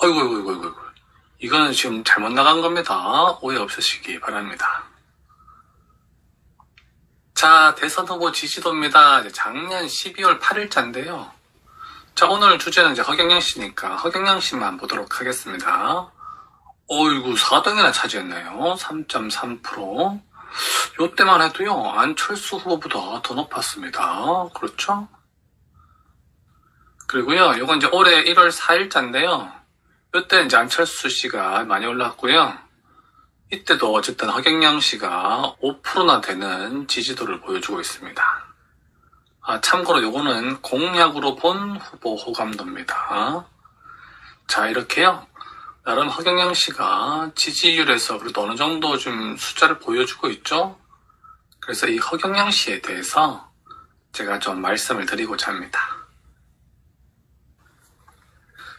어이구, 어이구, 어이구, 어이구. 이거는 지금 잘못 나간 겁니다. 오해 없으시기 바랍니다. 자, 대선 후보 지지도입니다. 이제 작년 12월 8일자인데요. 자, 오늘 주제는 이제 허경영 씨니까 허경영 씨만 보도록 하겠습니다. 어이구, 4등이나 차지했네요. 3.3%. 요때만 해도요, 안철수 후보보다 더 높았습니다. 그렇죠? 그리고요, 요건 이제 올해 1월 4일자인데요. 요때 이제 안철수 씨가 많이 올랐고요. 이때도 어쨌든 허경영 씨가 5%나 되는 지지도를 보여주고 있습니다. 참고로 요거는 공약으로 본 후보 호감도입니다. 자, 이렇게요. 나름 허경영 씨가 지지율에서 그래도 어느 정도 좀 숫자를 보여주고 있죠. 그래서 이 허경영 씨에 대해서 제가 좀 말씀을 드리고자 합니다.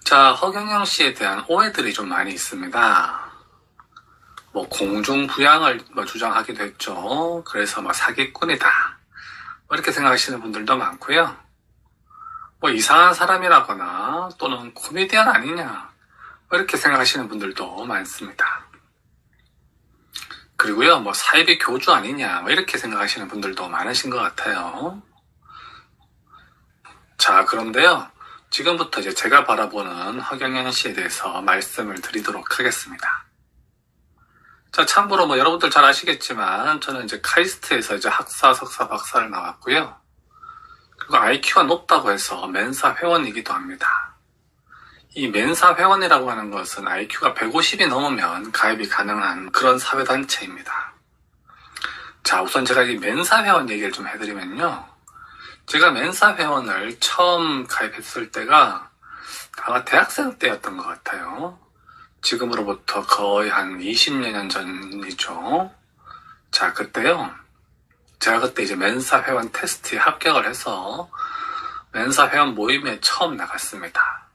자, 허경영 씨에 대한 오해들이 좀 많이 있습니다. 뭐 공중부양을 주장하기도 했죠. 그래서 사기꾼이다, 이렇게 생각하시는 분들도 많고요. 뭐 이상한 사람이라거나 또는 코미디언 아니냐, 이렇게 생각하시는 분들도 많습니다. 그리고요, 뭐 사이비 교주 아니냐, 이렇게 생각하시는 분들도 많으신 것 같아요. 자, 그런데요, 지금부터 이제 제가 바라보는 허경영 씨에 대해서 말씀을 드리도록 하겠습니다. 자, 참고로 뭐 여러분들 잘 아시겠지만 저는 이제 카이스트에서 이제 학사, 석사, 박사를 나왔고요. 그리고 IQ가 높다고 해서 멘사 회원이기도 합니다. 이 멘사 회원이라고 하는 것은 IQ가 150이 넘으면 가입이 가능한 그런 사회단체입니다. 자, 우선 제가 이 멘사 회원 얘기를 좀 해드리면요. 제가 멘사 회원을 처음 가입했을 때가 아마 대학생 때였던 것 같아요. 지금으로부터 거의 한 20여 년 전이죠. 자, 그때요. 제가 그때 이제 멘사 회원 테스트에 합격을 해서 멘사 회원 모임에 처음 나갔습니다.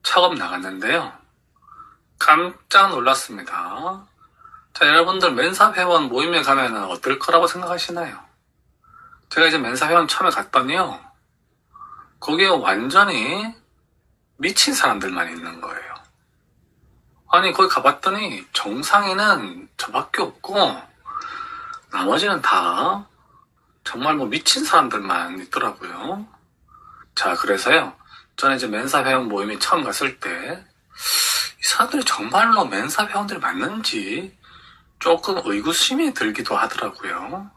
처음 나갔는데요. 깜짝 놀랐습니다. 자, 여러분들 멘사 회원 모임에 가면 어떨 거라고 생각하시나요? 제가 이제 멘사 회원 처음에 갔더니요. 거기에 완전히 미친 사람들만 있는 거예요. 아니, 거기 가봤더니 정상인은 저밖에 없고 나머지는 다 정말 뭐 미친 사람들만 있더라고요. 자, 그래서요. 저는 이제 멘사 회원 모임에 처음 갔을 때 이 사람들이 정말로 멘사 회원들이 맞는지 조금 의구심이 들기도 하더라고요.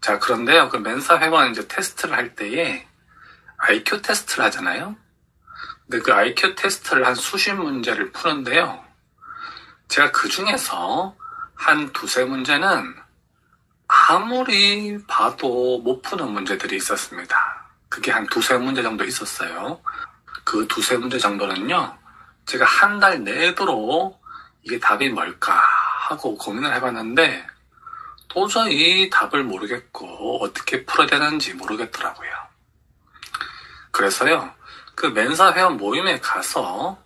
자, 그런데요. 그 멘사 회원 이제 테스트를 할 때에 IQ 테스트를 하잖아요. 근데 그 IQ 테스트를 한 수십 문제를 푸는데요. 제가 그 중에서 한 두세 문제는 아무리 봐도 못 푸는 문제들이 있었습니다. 그게 한 두세 문제 정도 있었어요. 그 두세 문제 정도는요. 제가 한 달 내도록 이게 답이 뭘까 하고 고민을 해봤는데 도저히 답을 모르겠고 어떻게 풀어야 되는지 모르겠더라고요. 그래서요. 그 멘사 회원 모임에 가서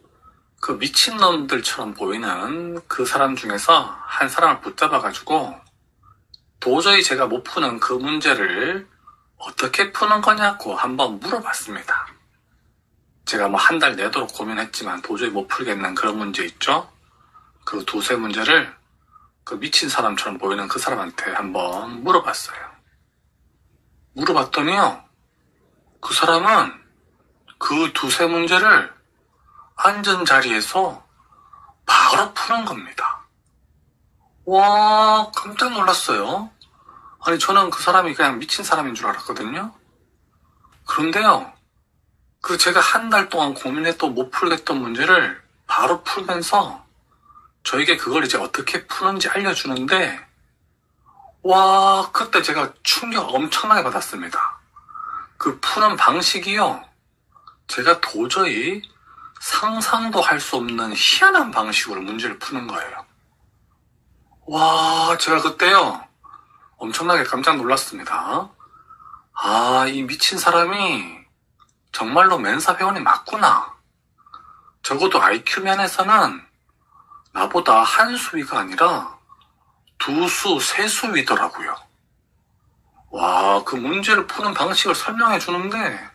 그 미친놈들처럼 보이는 그 사람 중에서 한 사람을 붙잡아가지고 도저히 제가 못 푸는 그 문제를 어떻게 푸는 거냐고 한번 물어봤습니다. 제가 뭐 한 달 내도록 고민했지만 도저히 못 풀겠는 그런 문제 있죠? 그 두세 문제를 그 미친 사람처럼 보이는 그 사람한테 한번 물어봤어요. 물어봤더니요. 그 사람은 그 두세 문제를 앉은 자리에서 바로 푸는 겁니다. 와, 깜짝 놀랐어요. 아니, 저는 그 사람이 그냥 미친 사람인 줄 알았거든요. 그런데요, 그 제가 한 달 동안 고민해도 못 풀겠던 문제를 바로 풀면서 저에게 그걸 이제 어떻게 푸는지 알려주는데, 와, 그때 제가 충격 엄청나게 받았습니다. 그 푸는 방식이요, 제가 도저히 상상도 할 수 없는 희한한 방식으로 문제를 푸는 거예요. 와, 제가 그때요, 엄청나게 깜짝 놀랐습니다. 아, 이 미친 사람이 정말로 멘사 회원이 맞구나. 적어도 IQ 면에서는 나보다 한 수위가 아니라 두 수, 세 수위더라고요. 와, 그 문제를 푸는 방식을 설명해 주는데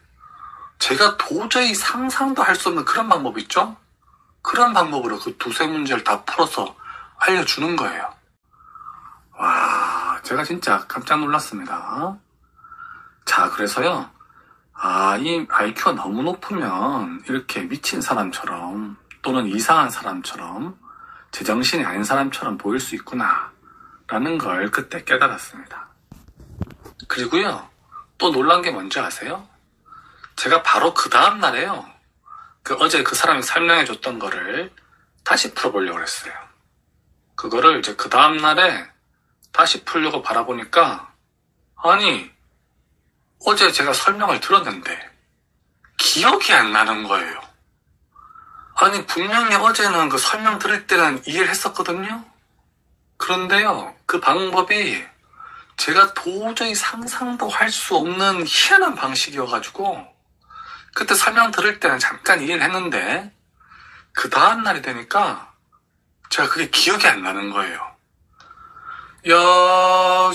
제가 도저히 상상도 할 수 없는 그런 방법 있죠? 그런 방법으로 그 두세 문제를 다 풀어서 알려주는 거예요. 와, 제가 진짜 깜짝 놀랐습니다. 자, 그래서요. 이 IQ가 너무 높으면 이렇게 미친 사람처럼 또는 이상한 사람처럼 제정신이 아닌 사람처럼 보일 수 있구나 라는 걸 그때 깨달았습니다. 그리고요, 또 놀란 게 뭔지 아세요? 제가 바로 그 다음 날에요, 어제 그 사람이 설명해 줬던 거를 다시 풀어보려고 했어요. 그거를 이제 그 다음 날에 다시 풀려고 바라보니까, 아니, 어제 제가 설명을 들었는데 기억이 안 나는 거예요. 아니, 분명히 어제는 그 설명 들을 때는 이해를 했었거든요. 그런데요, 그 방법이 제가 도저히 상상도 할 수 없는 희한한 방식이어가지고 그때 설명 들을 때는 잠깐 이해를 했는데 그 다음 날이 되니까 제가 그게 기억이 안 나는 거예요. 야,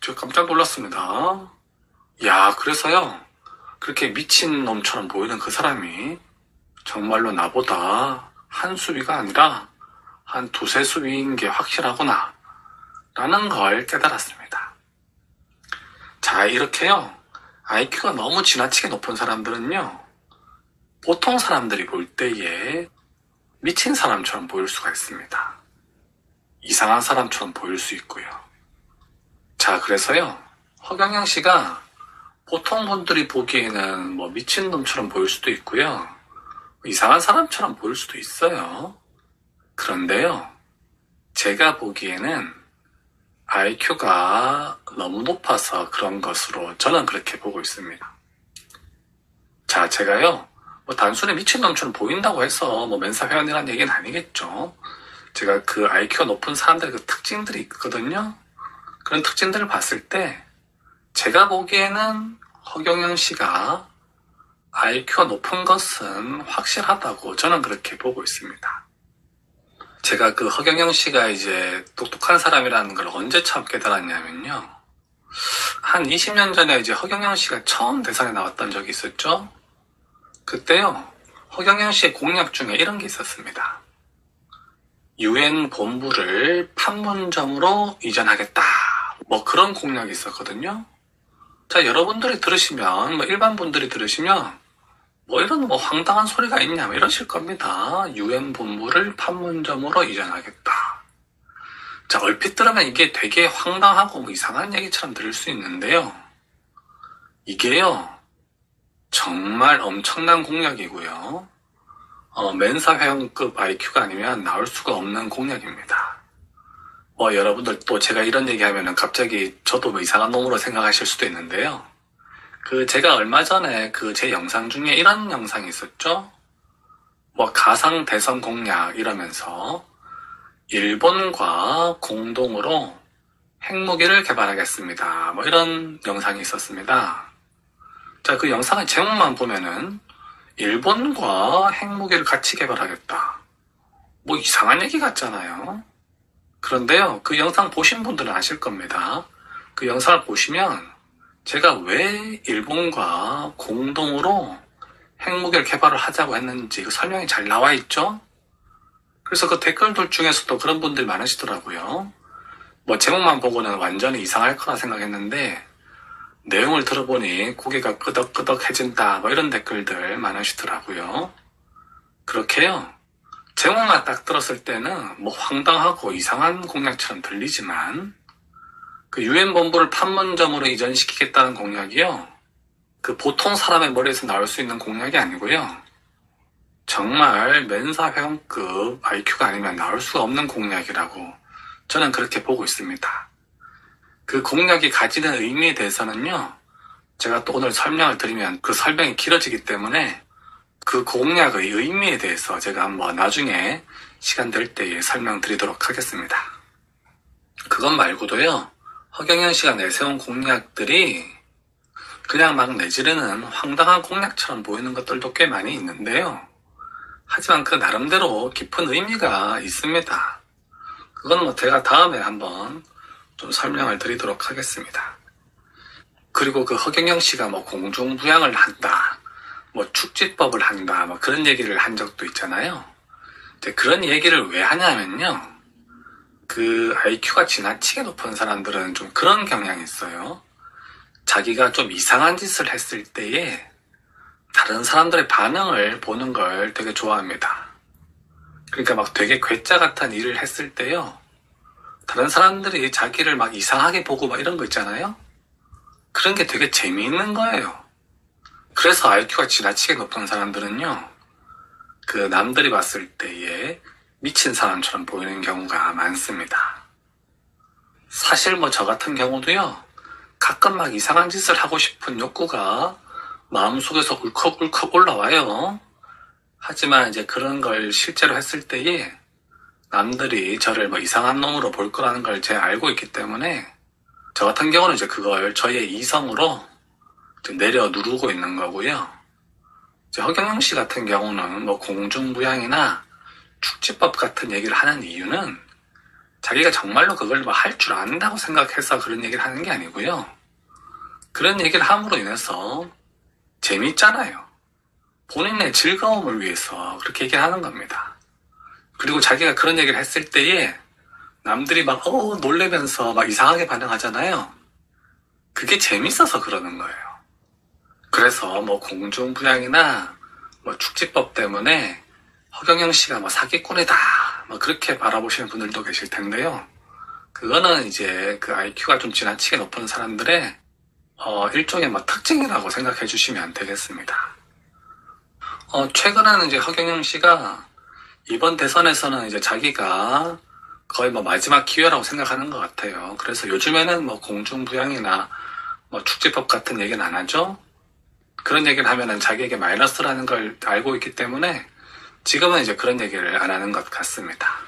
제가 깜짝 놀랐습니다. 야, 그래서요, 그렇게 미친놈처럼 보이는 그 사람이 정말로 나보다 한 수위가 아니라 한 두세 수위인 게 확실하구나 라는 걸 깨달았습니다. 자, 이렇게요, IQ가 너무 지나치게 높은 사람들은요, 보통 사람들이 볼 때에 미친 사람처럼 보일 수가 있습니다. 이상한 사람처럼 보일 수 있고요. 자, 그래서요, 허경영 씨가 보통 분들이 보기에는 뭐 미친놈처럼 보일 수도 있고요, 이상한 사람처럼 보일 수도 있어요. 그런데요, 제가 보기에는 IQ가 너무 높아서 그런 것으로 저는 그렇게 보고 있습니다. 자, 제가요, 뭐 단순히 미친놈처럼 보인다고 해서 뭐 멘사회원이라는 얘기는 아니겠죠. 제가 그 IQ가 높은 사람들의 그 특징들이 있거든요. 그런 특징들을 봤을 때 제가 보기에는 허경영 씨가 IQ가 높은 것은 확실하다고 저는 그렇게 보고 있습니다. 제가 그 허경영 씨가 이제 똑똑한 사람이라는 걸 언제 처음 깨달았냐면요, 한 20년 전에 이제 허경영 씨가 처음 대선에 나왔던 적이 있었죠. 그때요, 허경영 씨의 공약 중에 이런 게 있었습니다. UN 본부를 판문점으로 이전하겠다, 뭐 그런 공약이 있었거든요. 자, 여러분들이 들으시면, 뭐 일반 분들이 들으시면 뭐 이런 뭐 황당한 소리가 있냐, 뭐 이러실 겁니다. UN 본부를 판문점으로 이전하겠다. 자, 얼핏 들으면 이게 되게 황당하고 뭐 이상한 얘기처럼 들릴 수 있는데요, 이게요, 정말 엄청난 공약이고요, 멘사회원급 IQ가 아니면 나올 수가 없는 공약입니다. 뭐 여러분들 또 제가 이런 얘기하면은 갑자기 저도 뭐 이상한 놈으로 생각하실 수도 있는데요, 제가 얼마 전에 제 영상 중에 이런 영상이 있었죠. 뭐 가상 대선 공약 이러면서 일본과 공동으로 핵무기를 개발하겠습니다, 뭐 이런 영상이 있었습니다. 자, 그 영상의 제목만 보면은 일본과 핵무기를 같이 개발하겠다, 뭐 이상한 얘기 같잖아요. 그런데요, 그 영상 보신 분들은 아실 겁니다. 그 영상을 보시면 제가 왜 일본과 공동으로 핵무기를 개발을 하자고 했는지 그 설명이 잘 나와 있죠. 그래서 그 댓글들 중에서도 그런 분들이 많으시더라고요. 뭐 제목만 보고는 완전히 이상할 거라 생각했는데 내용을 들어보니 고개가 끄덕끄덕해진다, 뭐 이런 댓글들 많으시더라고요. 그렇게요, 제목만 딱 들었을 때는 뭐 황당하고 이상한 공약처럼 들리지만 그 UN 본부를 판문점으로 이전시키겠다는 공약이요, 그 보통 사람의 머리에서 나올 수 있는 공약이 아니고요, 정말 멘사회원급 IQ가 아니면 나올 수가 없는 공약이라고 저는 그렇게 보고 있습니다. 그 공약이 가지는 의미에 대해서는요, 제가 또 오늘 설명을 드리면 그 설명이 길어지기 때문에 그 공약의 의미에 대해서 제가 한번 나중에 시간 될 때에 설명드리도록 하겠습니다. 그것 말고도요, 허경영 씨가 내세운 공약들이 그냥 막 내지르는 황당한 공약처럼 보이는 것들도 꽤 많이 있는데요, 하지만 그 나름대로 깊은 의미가 있습니다. 그건 뭐 제가 다음에 한번 좀 설명을 드리도록 하겠습니다. 그리고 그 허경영 씨가 뭐 공중부양을 한다, 뭐 축지법을 한다, 뭐 그런 얘기를 한 적도 있잖아요. 이제 그런 얘기를 왜 하냐면요. 그 IQ가 지나치게 높은 사람들은 좀 그런 경향이 있어요. 자기가 좀 이상한 짓을 했을 때에 다른 사람들의 반응을 보는 걸 되게 좋아합니다. 그러니까 막 되게 괴짜 같은 일을 했을 때요. 다른 사람들이 자기를 막 이상하게 보고 막 이런 거 있잖아요. 그런 게 되게 재미있는 거예요. 그래서 IQ가 지나치게 높은 사람들은요. 그 남들이 봤을 때에 미친 사람처럼 보이는 경우가 많습니다. 사실 뭐 저 같은 경우도요. 가끔 막 이상한 짓을 하고 싶은 욕구가 마음속에서 울컥울컥 올라와요. 하지만 이제 그런 걸 실제로 했을 때에 남들이 저를 뭐 이상한 놈으로 볼 거라는 걸 제가 알고 있기 때문에 저 같은 경우는 이제 그걸 저의 이성으로 내려 누르고 있는 거고요. 이제 허경영 씨 같은 경우는 뭐 공중부양이나 축지법 같은 얘기를 하는 이유는 자기가 정말로 그걸 뭐 할 줄 안다고 생각해서 그런 얘기를 하는 게 아니고요. 그런 얘기를 함으로 인해서 재밌잖아요. 본인의 즐거움을 위해서 그렇게 얘기를 하는 겁니다. 그리고 자기가 그런 얘기를 했을 때에 남들이 막 놀래면서 막 이상하게 반응하잖아요. 그게 재밌어서 그러는 거예요. 그래서 뭐 공중부양이나 뭐 축지법 때문에 허경영 씨가 뭐 사기꾼이다 뭐 그렇게 바라보시는 분들도 계실 텐데요. 그거는 이제 그 IQ가 좀 지나치게 높은 사람들의 일종의 뭐 특징이라고 생각해 주시면 되겠습니다. 최근에는 이제 허경영 씨가 이번 대선에서는 이제 자기가 거의 뭐 마지막 기회라고 생각하는 것 같아요. 그래서 요즘에는 뭐 공중부양이나 뭐 축지법 같은 얘기는 안 하죠. 그런 얘기를 하면은 자기에게 마이너스라는 걸 알고 있기 때문에 지금은 이제 그런 얘기를 안 하는 것 같습니다.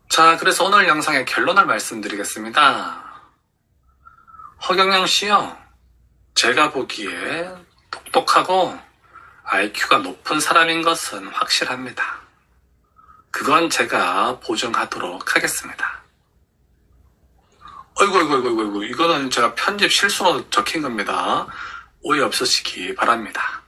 자, 그래서 오늘 영상의 결론을 말씀드리겠습니다. 허경영 씨요. 제가 보기에 똑똑하고 IQ가 높은 사람인 것은 확실합니다. 그건 제가 보증하도록 하겠습니다. 어이구, 이거는 제가 편집 실수로 적힌 겁니다. 오해 없으시기 바랍니다.